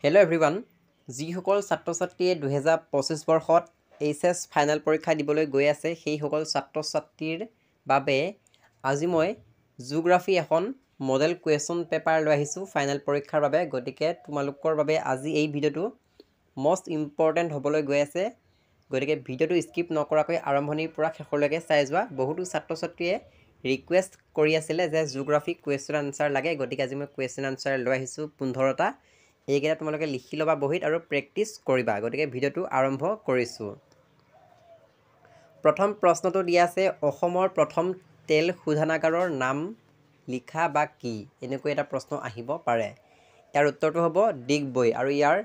Hello' everyone যিসকল ছাত্ৰ ছাত্ৰীয়ে 2025 বৰ্ষত এইচএছ ফাইনেল পৰীক্ষা দিবলৈ গৈ আছে সেইসকল ছাত্ৰ ছাত্ৰীৰ বাবে আজি মই জিঅ'গ্ৰাফী এখন মডেল কুৱেশ্যন পেপাৰ লৈ আহিছোঁ ফাইনেল পৰীক্ষাৰ বাবে। গতিকে তোমালোকৰ বাবে আজি এই ভিডিঅ'টো মষ্ট ইম্পৰ্টেণ্ট হ'বলৈ গৈ আছে। গতিকে ভিডিঅ'টো স্কিপ নকৰাকৈ আৰম্ভণিৰ পৰা শেষলৈকে চাই যোৱা। বহুতো ছাত্ৰ ছাত্ৰীয়ে ৰিকুৱেষ্ট কৰি আছিলে যে জিঅ'গ্ৰাফী কুৱেশ্যন আনচাৰ লাগে। গতিকে আজি মই কুৱেশ্যন আনচাৰ লৈ আহিছোঁ 15টা। এইকেইটা তোমালোকে লিখি ল'বা বহীত আৰু প্ৰেক্টিছ কৰিবা। গতিকে ভিডিঅ'টো আৰম্ভ কৰিছোঁ। প্ৰথম প্ৰশ্নটো দিয়া আছে অসমৰ প্ৰথম তেল শোধনাগাৰৰ নাম লিখা বা কি? এনেকৈ এটা প্ৰশ্ন আহিব পাৰে। ইয়াৰ উত্তৰটো হ'ব ডিগবৈ আৰু ইয়াৰ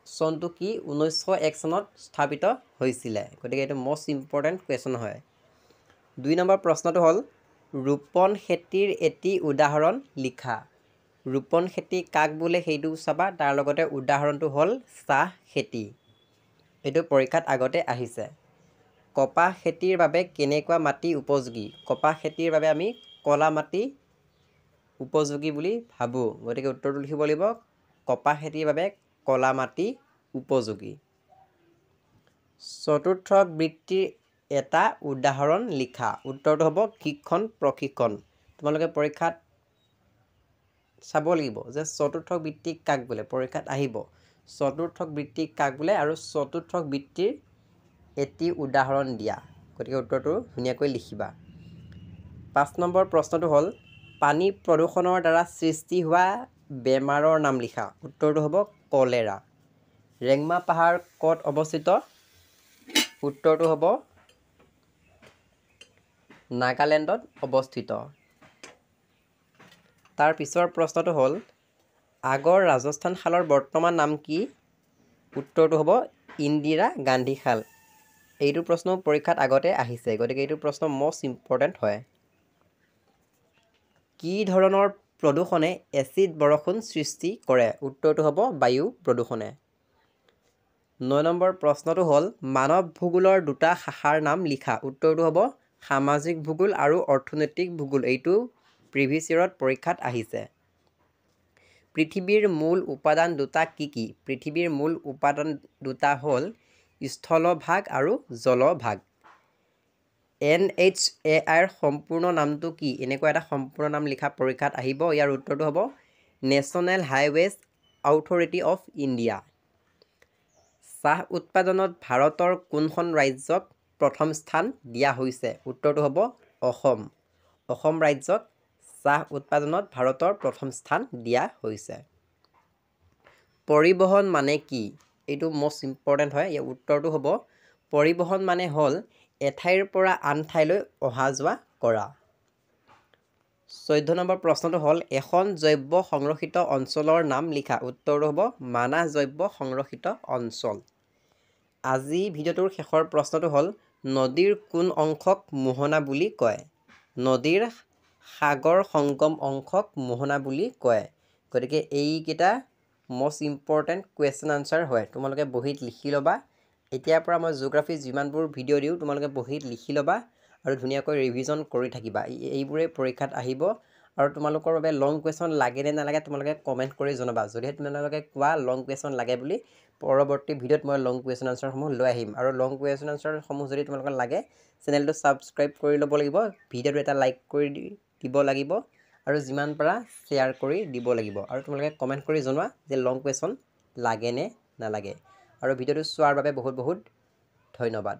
চনটো কি? 1901 চনত স্থাপিত হৈছিলে। গতিকে এইটো মষ্ট ইম্পৰ্টেণ্ট কুৱেশ্যন হয়। 2 নম্বৰ প্ৰশ্নটো হ'ল ৰোপণ খেতিৰ এটি উদাহৰণ লিখা। ৰোপণ খেতি কাক বোলে সেইটো চাবা, তাৰ লগতে উদাহৰণটো হ'ল চাহ খেতি। এইটো পৰীক্ষাত আগতে আহিছে। কপাহ খেতিৰ বাবে কেনেকুৱা মাটি উপযোগী? কপাহ খেতিৰ বাবে আমি ক'লা মাটি উপযোগী বুলি ভাবোঁ। গতিকে উত্তৰটো লিখিব লাগিব কপাহ খেতিৰ বাবে ক'লা মাটি উপযোগী। চতুৰ্থ বৃত্তিৰ এটা উদাহৰণ লিখা। উত্তৰটো হ'ব শিক্ষণ প্ৰশিক্ষণ। তোমালোকে পৰীক্ষাত চাব লাগিব যে চতুৰ্থ বৃত্তি কাক বোলে, পৰীক্ষাত আহিব চতুৰ্থ বৃত্তি কাক বোলে আৰু চতুৰ্থ বৃত্তিৰ এটি উদাহৰণ দিয়া। গতিকে উত্তৰটো ধুনীয়াকৈ লিখিবা। 5 নম্বৰ প্ৰশ্নটো হ'ল পানী প্ৰদূষণৰ দ্বাৰা সৃষ্টি হোৱা বেমাৰৰ নাম লিখা। উত্তৰটো হ'ব কলেৰা। ৰেংমা পাহাৰ ক'ত অৱস্থিত? উত্তৰটো হ'ব নাগালেণ্ডত অৱস্থিত। তাৰ পিছৰ প্ৰশ্নটো হ'ল আগৰ ৰাজস্থান শালৰ বৰ্তমান নাম কি? উত্তৰটো হ'ব ইন্দিৰা গান্ধী শাল। এইটো প্ৰশ্ন পৰীক্ষাত আগতে আহিছে। গতিকে এইটো প্ৰশ্ন মষ্ট ইম্পৰ্টেণ্ট হয়। কি ধৰণৰ প্ৰদূষণে এচিড বৰষুণ সৃষ্টি কৰে? উত্তৰটো হ'ব বায়ু প্ৰদূষণে। 9 নম্বৰ প্ৰশ্নটো হ'ল মানৱ ভূগোলৰ দুটা শাখাৰ নাম লিখা। উত্তৰটো হ'ব সামাজিক ভূগোল আৰু অৰ্থনৈতিক ভূগোল। এইটো প্ৰিভিয়াছ ইয়েৰত পৰীক্ষাত আহিছে। পৃথিৱীৰ মূল উপাদান দুটা কি কি? পৃথিৱীৰ মূল উপাদান দুটা হ'ল স্থলভাগ আৰু জলভাগ। NHAIৰ সম্পূৰ্ণ নামটো কি? এনেকুৱা এটা সম্পূৰ্ণ নাম লিখা পৰীক্ষাত আহিব। ইয়াৰ উত্তৰটো হ'ব national highways authority of India. চাহ উৎপাদনত ভাৰতৰ কোনখন ৰাজ্যক প্ৰথম স্থান দিয়া হৈছে? উত্তৰটো হ'ব অসম। অসম ৰাজ্যক চাহ উৎপাদনত ভাৰতৰ প্ৰথম স্থান দিয়া হৈছে। পৰিবহণ মানে কি? এইটো মষ্ট ইম্পৰ্টেণ্ট হয়। ইয়াৰ উত্তৰটো হ'ব পৰিবহণ মানে হ'ল এঠাইৰ পৰা আন ঠাইলৈ অহা যোৱা কৰা। 14 নম্বৰ প্ৰশ্নটো হ'ল এখন জৈৱ সংৰক্ষিত অঞ্চলৰ নাম লিখা। উত্তৰটো হ'ব মানাহ জৈৱ সংৰক্ষিত অঞ্চল। আজি ভিডিঅ'টোৰ শেষৰ প্ৰশ্নটো হ'ল নদীৰ কোন অংশক মোহনা বুলি কয়? নদীৰ সাগৰ সংগম অংশক মোহনা বুলি কয়। গতিকে এইকেইটা মষ্ট ইম্পৰ্টেণ্ট কুৱেশ্যন আনচাৰ হয়। তোমালোকে বহীত লিখি ল'বা। এতিয়াৰ পৰা মই জিঅ'গ্ৰাফী যিমানবোৰ ভিডিঅ' দিওঁ তোমালোকে বহীত লিখি ল'বা আৰু ধুনীয়াকৈ ৰিভিজন কৰি থাকিবা। এইবোৰে পৰীক্ষাত আহিব। আৰু তোমালোকৰ বাবে লং কুৱেশ্যন লাগে নে নালাগে তোমালোকে কমেণ্ট কৰি জনাবা। যদিহে তোমালোকে কোৱা লং কুৱেশ্যন লাগে বুলি, পৰৱৰ্তী ভিডিঅ'ত মই লং কুৱেশ্যন আনচাৰসমূহ লৈ আহিম। আৰু লং কুৱেশ্যন আনচাৰসমূহ যদি তোমালোকৰ লাগে চেনেলটো ছাবস্ক্ৰাইব কৰি ল'ব লাগিব, ভিডিঅ'টো এটা লাইক কৰি দিব লাগিব আৰু যিমান পাৰা শ্বেয়াৰ কৰি দিব লাগিব। আৰু তোমালোকে কমেণ্ট কৰি জনোৱা যে লং কুৱেশ্যন লাগে নে নালাগে। আৰু ভিডিঅ'টো চোৱাৰ বাবে বহুত বহুত ধন্যবাদ।